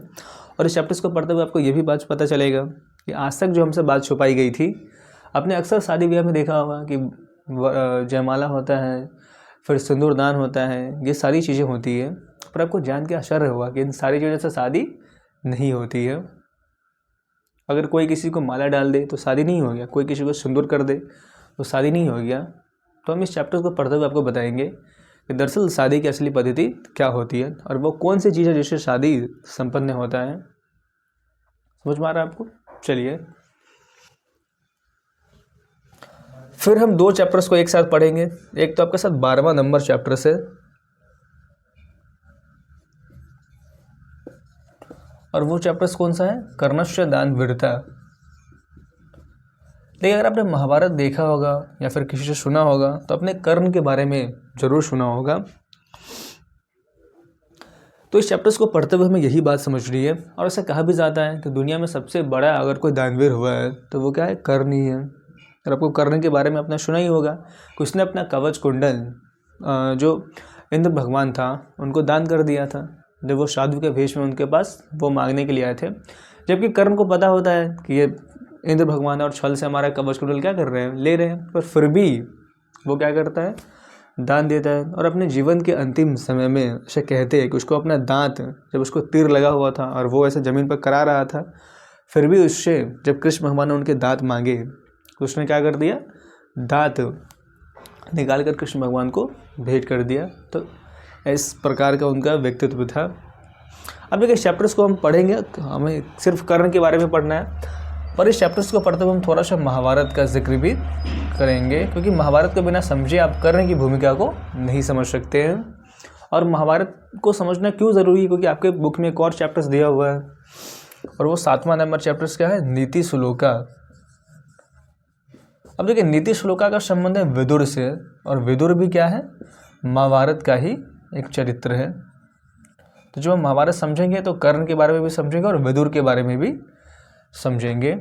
Speaker 1: और इस चैप्टर्स को पढ़ते हुए आपको ये भी बात पता चलेगा कि आज तक जो हमसे बात छुपाई गई थी, आपने अक्सर शादी ब्याह में देखा होगा कि जयमाला होता है, फिर सिंदूरदान होता है, ये सारी चीज़ें होती है। पर आपको जान के आश्चर्य होगा कि इन सारी चीज़ों से शादी नहीं होती है। अगर कोई किसी को माला डाल दे तो शादी नहीं हो गया, कोई किसी को सिंदूर कर दे तो शादी नहीं हो गया। तो हम इस चैप्टर को पढ़ते हुए आपको बताएंगे कि दरअसल शादी की असली पद्धति क्या होती है, और वो कौन सी चीज़ है जिससे शादी संपन्न होता है। समझ में आ रहा है आपको? चलिए, फिर हम 2 चैप्टर्स को एक साथ पढ़ेंगे। एक तो आपके साथ 12वां नंबर चैप्टर है, और वो चैप्टर्स कौन सा है, कर्णस्य दान वीरता। देखिए, अगर आपने महाभारत देखा होगा या फिर किसी से सुना होगा तो अपने कर्ण के बारे में जरूर सुना होगा। तो इस चैप्टर्स को पढ़ते हुए हमें यही बात समझ रही है। और ऐसा कहा भी जाता है कि दुनिया में सबसे बड़ा अगर कोई दानवीर हुआ है तो वो क्या है, कर्ण ही है। और आपको कर्ण के बारे में अपना सुना ही होगा कि उसने अपना कवच कुंडल जो इंद्र भगवान था उनको दान कर दिया था, जब वो साधु के भेष में उनके पास वो मांगने के लिए आए थे। जबकि कर्ण को पता होता है कि ये इंद्र भगवान और छल से हमारा कवच कुंडल क्या कर रहे हैं, ले रहे हैं, पर फिर भी वो क्या करता है, दान देता है। और अपने जीवन के अंतिम समय में ऐसे कहते हैं कि उसको अपना दांत, जब उसको तीर लगा हुआ था और वो ऐसे ज़मीन पर करा रहा था, फिर भी उससे जब कृष्ण भगवान ने उनके दांत मांगे तो उसने क्या कर दिया, दांत निकाल कर कृष्ण भगवान को भेंट कर दिया। तो इस प्रकार का उनका व्यक्तित्व था। अब देखिए, चैप्टर्स को हम पढ़ेंगे, हमें सिर्फ कर्ण के बारे में पढ़ना है। और इस चैप्टर्स को पढ़ते हुए हम थोड़ा सा महाभारत का जिक्र भी करेंगे, क्योंकि महाभारत के बिना समझे आप कर्ण की भूमिका को नहीं समझ सकते हैं। और महाभारत को समझना क्यों ज़रूरी है, क्योंकि आपके बुक में एक और चैप्टर्स दिया हुआ है, और वो 7वां नंबर चैप्टर्स क्या है, नीति श्लोका। अब देखिए, नीति श्लोका का संबंध है विदुर से, और विदुर भी क्या है, महाभारत का ही एक चरित्र है। तो जब हम महाभारत समझेंगे तो कर्ण के बारे में भी समझेंगे और विदुर के बारे में भी समझेंगे।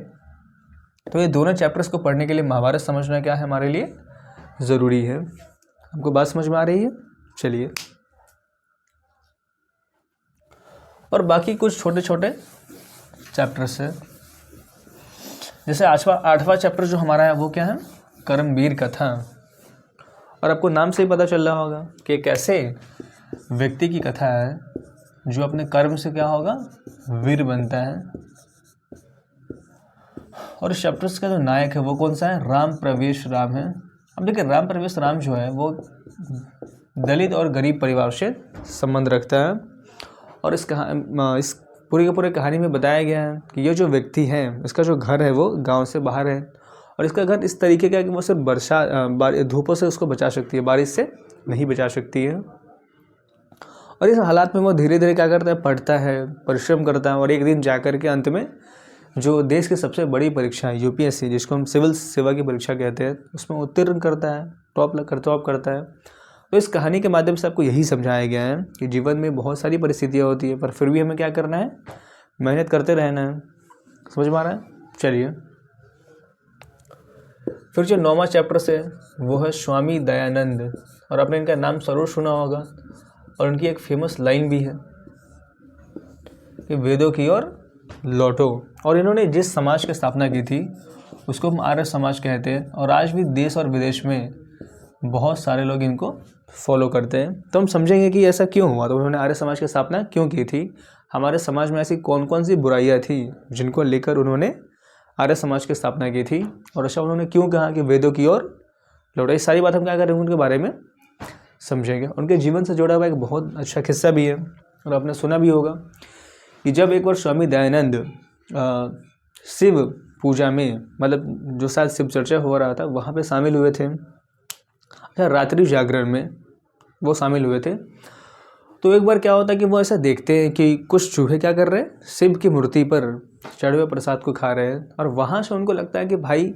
Speaker 1: तो ये दोनों चैप्टर्स को पढ़ने के लिए महाभारत समझना क्या है, हमारे लिए ज़रूरी है। हमको बात समझ में आ रही है? चलिए, और बाकी कुछ छोटे छोटे चैप्टर्स है, जैसे 8वां चैप्टर जो हमारा है वो क्या है, कर्मवीर कथा। और आपको नाम से ही पता चल रहा होगा कि एक ऐसे व्यक्ति की कथा है जो अपने कर्म से क्या होगा, वीर बनता है। और इस चैप्टर्स का जो नायक है वो कौन सा है, राम प्रवेश राम है। अब देखिए राम प्रवेश राम जो है वो दलित और गरीब परिवार से संबंध रखता है। और इस पूरी के पूरे कहानी में बताया गया है कि ये जो व्यक्ति है इसका जो घर है वो गांव से बाहर है, और इसका घर इस तरीके का है कि वो सिर्फ धूपों से उसको बचा सकती है, बारिश से नहीं बचा सकती है। और इस हालात में वो धीरे धीरे क्या करता है, पढ़ता है, परिश्रम करता है, और एक दिन जाकर के अंत में जो देश की सबसे बड़ी परीक्षा है यूपीएससी, जिसको हम सिविल सेवा की परीक्षा कहते हैं, उसमें उत्तीर्ण करता है, टॉप करता है। तो इस कहानी के माध्यम से आपको यही समझाया गया है कि जीवन में बहुत सारी परिस्थितियाँ होती है, पर फिर भी हमें क्या करना है, मेहनत करते रहना है। समझ में आ रहा है? चलिए फिर जो 9वां चैप्टर है वो है स्वामी दयानंद, और आपने इनका नाम जरूर सुना होगा, और उनकी एक फेमस लाइन भी है कि वेदों की ओर लौटो। और इन्होंने जिस समाज की स्थापना की थी उसको हम आर्य समाज कहते हैं, और आज भी देश और विदेश में बहुत सारे लोग इनको फॉलो करते हैं। तो हम समझेंगे कि ऐसा क्यों हुआ, तो उन्होंने आर्य समाज की स्थापना क्यों की थी, हमारे समाज में ऐसी कौन कौन सी बुराइयां थी जिनको लेकर उन्होंने आर्य समाज की स्थापना की थी, और ऐसा उन्होंने क्यों कहा कि वेदों की ओर लौटो। ये सारी बात हम क्या करेंगे, उनके बारे में समझेंगे। उनके जीवन से जुड़ा हुआ एक बहुत अच्छा किस्सा भी है, और आपने सुना भी होगा कि जब एक बार स्वामी दयानंद शिव पूजा में, मतलब जो शायद शिव चर्चा हो रहा था, वहाँ पे शामिल हुए थे, रात्रि जागरण में वो शामिल हुए थे। तो एक बार क्या होता है कि वो ऐसा देखते हैं कि कुछ चूहे क्या कर रहे हैं, शिव की मूर्ति पर चढ़े हुए प्रसाद को खा रहे हैं, और वहाँ से उनको लगता है कि भाई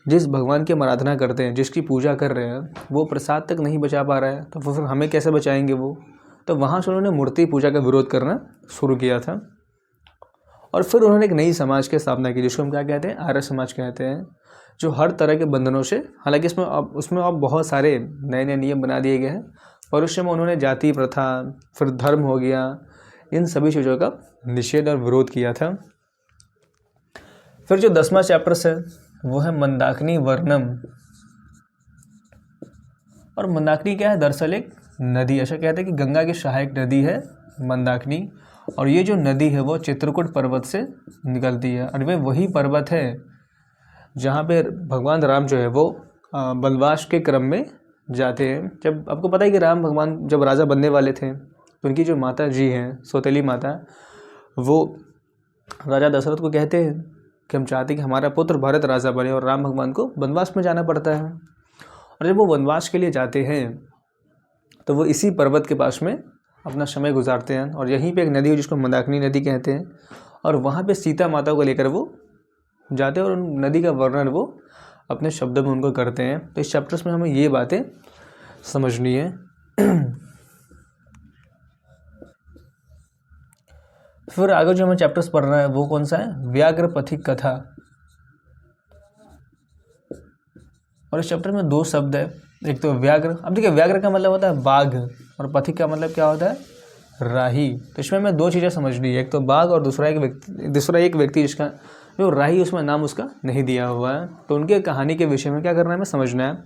Speaker 1: जिस भगवान की हम आराधना करते हैं, जिसकी पूजा कर रहे हैं, वो प्रसाद तक नहीं बचा पा रहा है, तो फिर हमें कैसे बचाएंगे वो। तो वहाँ से उन्होंने मूर्ति पूजा का विरोध करना शुरू किया था, और फिर उन्होंने एक नई समाज की स्थापना की जिसको हम क्या कहते हैं, आर्य समाज कहते हैं, जो हर तरह के बंधनों से, हालांकि उसमें अब बहुत सारे नए नए नियम बना दिए गए हैं, और उस समय उन्होंने जाति प्रथा, फिर धर्म हो गया, इन सभी चीज़ों का निषेध और विरोध किया था। फिर जो 10वां चैप्टर है वो है मंदाकिनी वर्णम। और मंदाकिनी क्या है, दरअसल एक नदी, ऐसा कहते हैं कि गंगा की सहायक नदी है मंदाकिनी, और ये जो नदी है वो चित्रकूट पर्वत से निकलती है, और वे वही पर्वत है जहाँ पे भगवान राम जो है वो वनवास के क्रम में जाते हैं। जब आपको पता है कि राम भगवान जब राजा बनने वाले थे, तो उनकी जो माता जी हैं, सौतेली माता, वो राजा दशरथ को कहते हैं कि हम चाहते हैं कि हमारा पुत्र भरत राजा बने, और राम भगवान को वनवास में जाना पड़ता है। और जब वो वनवास के लिए जाते हैं तो वो इसी पर्वत के पास में अपना समय गुजारते हैं, और यहीं पे एक नदी है जिसको मंदाकिनी नदी कहते हैं, और वहाँ पे सीता माता को लेकर वो जाते हैं, और उन नदी का वर्णन वो अपने शब्दों में उनको करते हैं। तो इस चैप्टर्स में हमें ये बातें समझनी है। फिर आगे जो हमें चैप्टर्स पढ़ना है वो कौन सा है, व्याघ्र पथिक कथा। और इस चैप्टर में 2 शब्द है, एक तो व्याघ्र। अब देखिए व्याघ्र का मतलब होता है बाघ, और पथिक का मतलब क्या होता है, राही। तो इसमें हमें 2 चीज़ें समझनी है, एक तो बाघ, और दूसरा एक व्यक्ति जिसका जो राही उसमें नाम उसका नहीं दिया हुआ है। तो उनके कहानी के विषय में क्या करना है, हमें समझना है।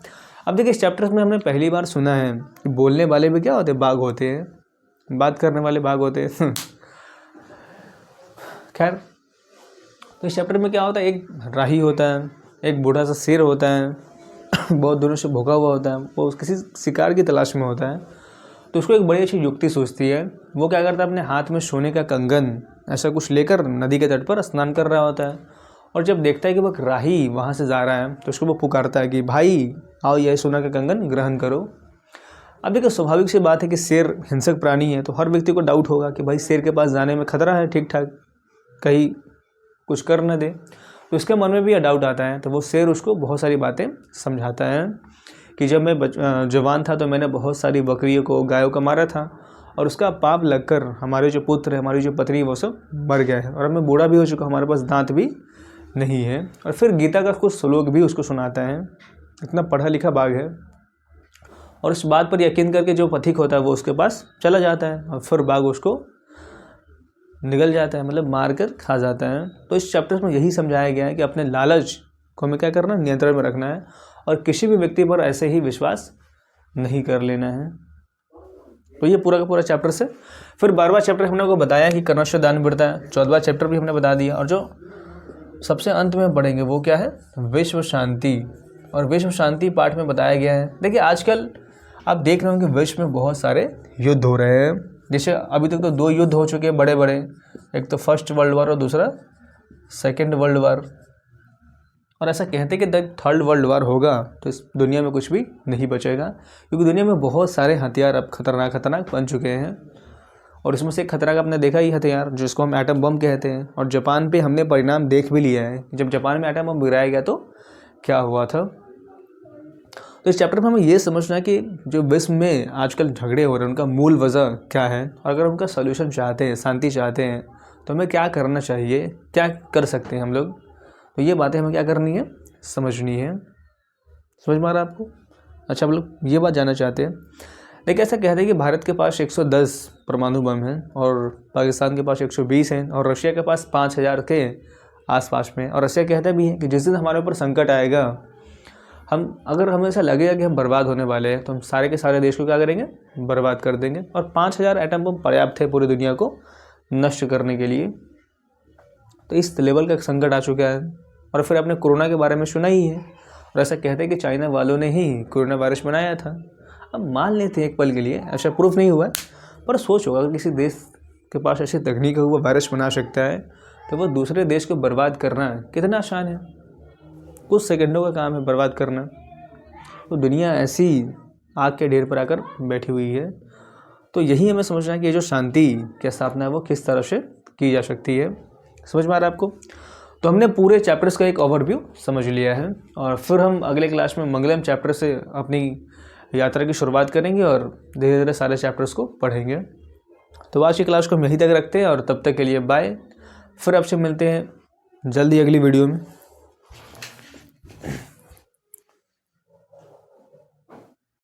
Speaker 1: अब देखिए इस चैप्टर में हमने पहली बार सुना है कि बोलने वाले भी क्या होते हैं, बाघ होते हैं, बात करने वाले बाघ होते हैं। खैर, तो इस चैप्टर में क्या होता है, एक राही होता है, एक बूढ़ा सा शेर होता है, बहुत दिनों से भूखा हुआ होता है, वो किसी शिकार की तलाश में होता है। तो उसको एक बड़ी अच्छी युक्ति सूझती है। वो क्या करता है, अपने हाथ में सोने का कंगन ऐसा कुछ लेकर नदी के तट पर स्नान कर रहा होता है, और जब देखता है कि वो राही वहाँ से जा रहा है तो उसको वो पुकारता है कि भाई आओ, यह सोना का कंगन ग्रहण करो। अब देखिए स्वाभाविक सी बात है कि शेर हिंसक प्राणी है, तो हर व्यक्ति को डाउट होगा कि भाई शेर के पास जाने में खतरा है, ठीक ठाक कहीं कुछ कर न दे। तो उसके मन में भी यह डाउट आता है। तो वो शेर उसको बहुत सारी बातें समझाता है कि जब मैं जवान था तो मैंने बहुत सारी बकरियों को, गायों को मारा था, और उसका पाप लगकर हमारे जो पुत्र है, हमारी जो पत्नी, वो सब मर गए हैं, और अब मैं बूढ़ा भी हो चुका, हमारे पास दांत भी नहीं है। और फिर गीता का कुछ श्लोक भी उसको सुनाता है। इतना पढ़ा लिखा बाघ है, और इस बात पर यकीन करके जो पथिक होता है वो उसके पास चला जाता है, और फिर बाघ उसको निगल जाता है, मतलब मार कर खा जाता है। तो इस चैप्टर में यही समझाया गया है कि अपने लालच को हमें क्या करना है, नियंत्रण में रखना है, और किसी भी व्यक्ति पर ऐसे ही विश्वास नहीं कर लेना है। तो ये पूरा का पूरा चैप्टर से। फिर 12वां चैप्टर हमने को बताया कि कर्मश्य दान वीरता है। 14वां चैप्टर भी हमने बता दिया। और जो सबसे अंत में पढ़ेंगे वो क्या है, विश्व शांति। और विश्व शांति पाठ में बताया गया है, देखिए आजकल आप देख रहे हो कि विश्व में बहुत सारे युद्ध हो रहे हैं। जैसे अभी तक तो 2 युद्ध हो चुके हैं बड़े बड़े, एक तो फर्स्ट वर्ल्ड वार और दूसरा सेकेंड वर्ल्ड वार। और ऐसा कहते हैं कि थर्ड वर्ल्ड वार होगा तो इस दुनिया में कुछ भी नहीं बचेगा, क्योंकि दुनिया में बहुत सारे हथियार अब खतरनाक बन चुके हैं। और इसमें से एक खतरनाक आपने देखा ही हथियार जिसको हम एटम बम कहते हैं। और जापान पे हमने परिणाम देख भी लिया है, जब जापान में एटम बम गिराया गया तो क्या हुआ था। तो इस चैप्टर में हमें ये समझना है कि जो विश्व में आजकल झगड़े हो रहे हैं उनका मूल वजह क्या है, और अगर उनका सलूशन चाहते हैं, शांति चाहते हैं, तो हमें क्या करना चाहिए, क्या कर सकते हैं हम लोग। तो ये बातें हमें क्या करनी है, समझनी है। समझ में आ रहा है आपको? अच्छा, हम लोग ये बात जानना चाहते हैं। लेकिन ऐसा कहते हैं कि भारत के पास 110 परमाणु बम हैं, और पाकिस्तान के पास 120 हैं, और रशिया के पास 5000 के आसपास में। और रशिया कहता भी है कि जिस दिन हमारे ऊपर संकट आएगा, अगर हमें ऐसा लगेगा कि हम बर्बाद होने वाले हैं, तो हम सारे के सारे देश को क्या करेंगे, बर्बाद कर देंगे। और 5000 एटम बम पर्याप्त है पूरी दुनिया को नष्ट करने के लिए। तो इस लेवल का संकट आ चुका है। और फिर आपने कोरोना के बारे में सुना ही है, और ऐसा कहते हैं कि चाइना वालों ने ही कोरोना वायरस बनाया था। अब मान लेते हैं एक पल के लिए, ऐसा प्रूफ नहीं हुआ है, पर सोच होगा कि किसी देश के पास ऐसी तकनीक है वो वायरस बना सकता है, तो वो दूसरे देश को बर्बाद करना कितना आसान है, कुछ सेकंडों का काम है बर्बाद करना। तो दुनिया ऐसी आग के ढेर पर आकर बैठी हुई है। तो यही हमें समझना है कि ये जो शांति की स्थापना है वो किस तरह से की जा सकती है। समझ में आ रहा है आपको? तो हमने पूरे चैप्टर्स का एक ओवरव्यू समझ लिया है, और फिर हम अगले क्लास में मंगलम चैप्टर से अपनी यात्रा की शुरुआत करेंगे और धीरे धीरे सारे चैप्टर्स को पढ़ेंगे। तो आज की क्लास को हम यहीं तक रखते हैं, और तब तक के लिए बाय। फिर आपसे मिलते हैं जल्दी अगली वीडियो में।